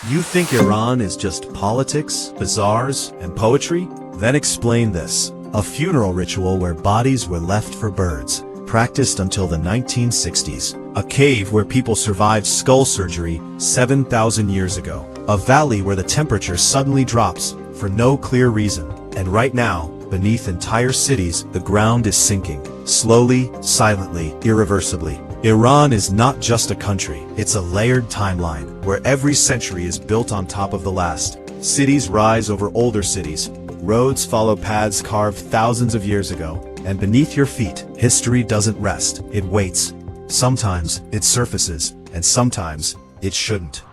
You think Iran is just politics, bazaars, and poetry? Then explain this. A funeral ritual where bodies were left for birds, practiced until the 1960s. A cave where people survived skull surgery 7,000 years ago. A valley where the temperature suddenly drops for no clear reason. And right now, beneath entire cities, the ground is sinking. Slowly, silently, irreversibly. Iran is not just a country, it's a layered timeline, where every century is built on top of the last. Cities rise over older cities, roads follow paths carved thousands of years ago, and beneath your feet, history doesn't rest, it waits. Sometimes, it surfaces, and sometimes, it shouldn't.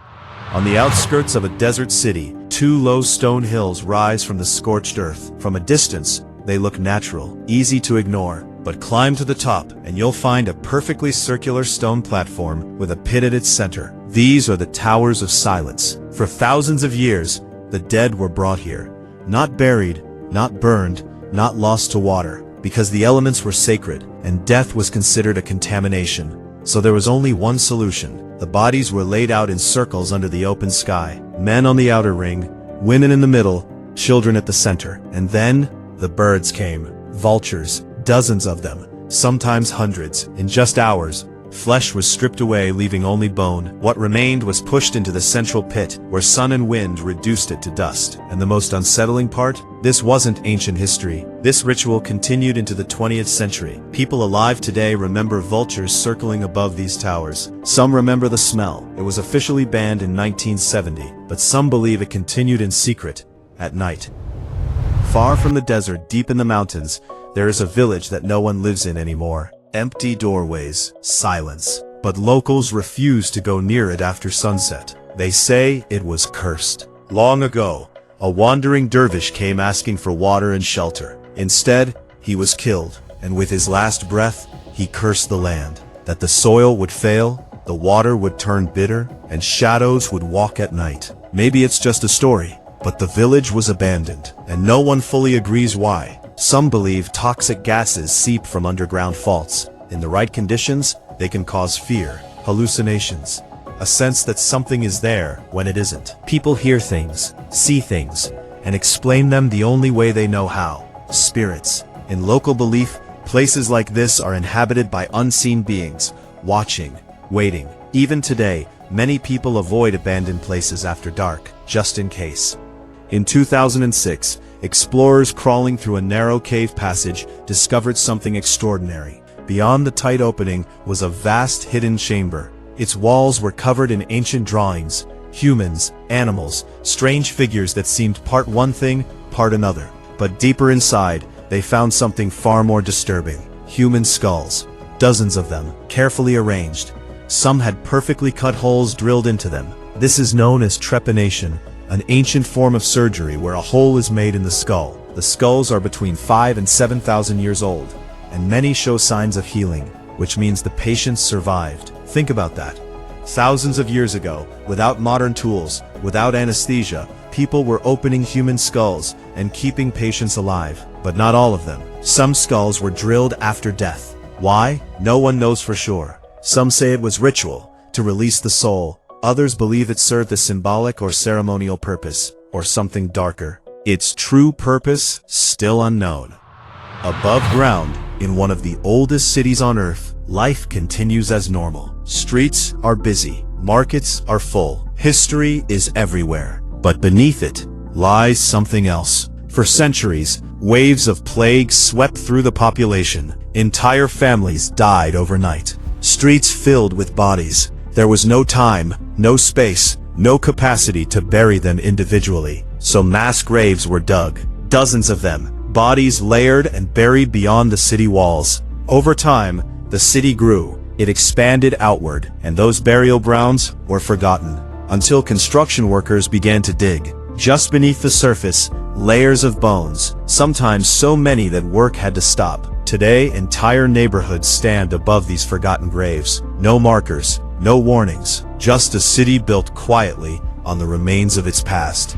On the outskirts of a desert city, two low stone hills rise from the scorched earth. From a distance, they look natural, easy to ignore. But climb to the top, and you'll find a perfectly circular stone platform with a pit at its center. These are the Towers of Silence. For thousands of years, the dead were brought here. Not buried, not burned, not lost to water, because the elements were sacred, and death was considered a contamination. So there was only one solution. The bodies were laid out in circles under the open sky. Men on the outer ring, women in the middle, children at the center. And then, the birds came. Vultures. Dozens of them, sometimes hundreds, in just hours. Flesh was stripped away, leaving only bone. What remained was pushed into the central pit, where sun and wind reduced it to dust. And the most unsettling part? This wasn't ancient history. This ritual continued into the 20th century. People alive today remember vultures circling above these towers. Some remember the smell. It was officially banned in 1970, but some believe it continued in secret, at night. Far from the desert, deep in the mountains, there is a village that no one lives in anymore. Empty doorways, silence. But locals refuse to go near it after sunset. They say it was cursed. Long ago, a wandering dervish came asking for water and shelter. Instead, he was killed, and with his last breath, he cursed the land. That the soil would fail, the water would turn bitter, and shadows would walk at night. Maybe it's just a story, but the village was abandoned, and no one fully agrees why. Some believe toxic gases seep from underground faults. In the right conditions, they can cause fear, hallucinations, a sense that something is there when it isn't. People hear things, see things, and explain them the only way they know how. Spirits. In local belief, places like this are inhabited by unseen beings, watching, waiting. Even today, many people avoid abandoned places after dark, just in case. In 2006, explorers crawling through a narrow cave passage discovered something extraordinary. Beyond the tight opening was a vast hidden chamber. Its walls were covered in ancient drawings, humans, animals, strange figures that seemed part one thing, part another. But deeper inside, they found something far more disturbing. Human skulls. Dozens of them, carefully arranged. Some had perfectly cut holes drilled into them. This is known as trepanation, an ancient form of surgery where a hole is made in the skull. The skulls are between 5,000 and 7,000 years old, and many show signs of healing, which means the patients survived. Think about that. Thousands of years ago, without modern tools, without anesthesia, people were opening human skulls and keeping patients alive. But not all of them. Some skulls were drilled after death. Why? No one knows for sure. Some say it was ritual, to release the soul. Others believe it served a symbolic or ceremonial purpose, or something darker. Its true purpose, still unknown. Above ground, in one of the oldest cities on Earth, life continues as normal. Streets are busy, markets are full, history is everywhere. But beneath it lies something else. For centuries, waves of plague swept through the population. Entire families died overnight. Streets filled with bodies. There was no time, no space, no capacity to bury them individually. So mass graves were dug. Dozens of them, bodies layered and buried beyond the city walls. Over time, the city grew. It expanded outward, and those burial grounds were forgotten. Until construction workers began to dig. Just beneath the surface, layers of bones, sometimes so many that work had to stop. Today, entire neighborhoods stand above these forgotten graves. No markers, no warnings, just a city built quietly on the remains of its past.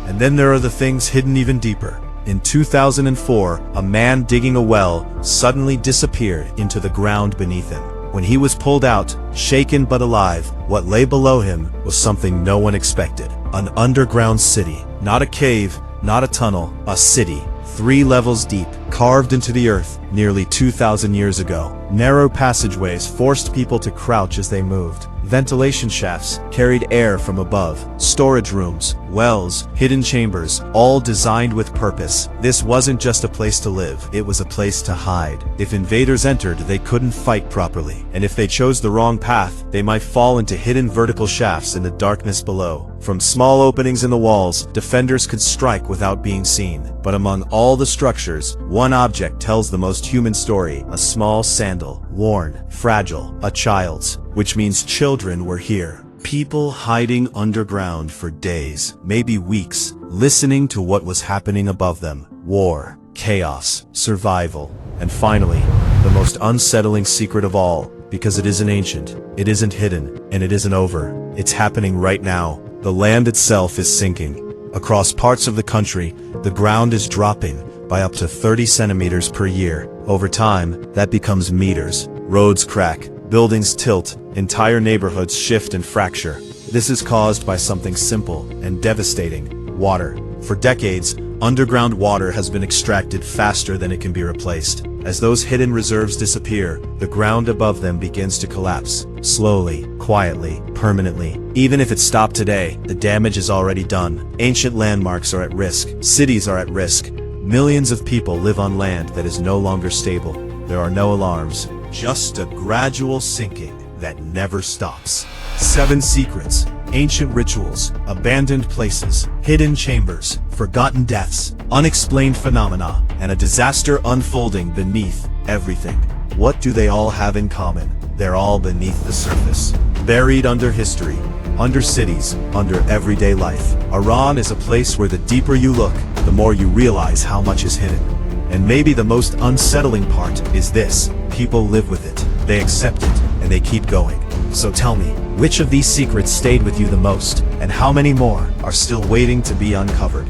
And then there are the things hidden even deeper. In 2004, a man digging a well suddenly disappeared into the ground beneath him. When he was pulled out, shaken but alive, what lay below him was something no one expected. An underground city. Not a cave, not a tunnel, a city. 3 levels deep, carved into the earth nearly 2,000 years ago. Narrow passageways forced people to crouch as they moved. Ventilation shafts carried air from above. Storage rooms, wells, hidden chambers, all designed with purpose. This wasn't just a place to live, it was a place to hide. If invaders entered, they couldn't fight properly. And if they chose the wrong path, they might fall into hidden vertical shafts in the darkness below. From small openings in the walls, defenders could strike without being seen. But among all the structures, one object tells the most human story. A small sandal, worn, fragile, a child's, which means children were here. People hiding underground for days, maybe weeks, listening to what was happening above them. War, chaos, survival, and finally, the most unsettling secret of all, because it isn't ancient, it isn't hidden, and it isn't over. It's happening right now. The land itself is sinking. Across parts of the country, the ground is dropping by up to 30 centimeters per year. Over time, that becomes meters. Roads crack, buildings tilt, entire neighborhoods shift and fracture. This is caused by something simple and devastating: water. For decades, underground water has been extracted faster than it can be replaced. As those hidden reserves disappear, the ground above them begins to collapse. Slowly, quietly, permanently. Even if it stopped today, the damage is already done. Ancient landmarks are at risk. Cities are at risk. Millions of people live on land that is no longer stable. There are no alarms, just a gradual sinking that never stops. 7 secrets, ancient rituals, abandoned places, hidden chambers, forgotten deaths, unexplained phenomena, and a disaster unfolding beneath everything. What do they all have in common? They're all beneath the surface, buried under history, under cities, under everyday life. Iran is a place where the deeper you look, the more you realize how much is hidden. And maybe the most unsettling part is this: people live with it, they accept it, and they keep going. So tell me, which of these secrets stayed with you the most, and how many more are still waiting to be uncovered?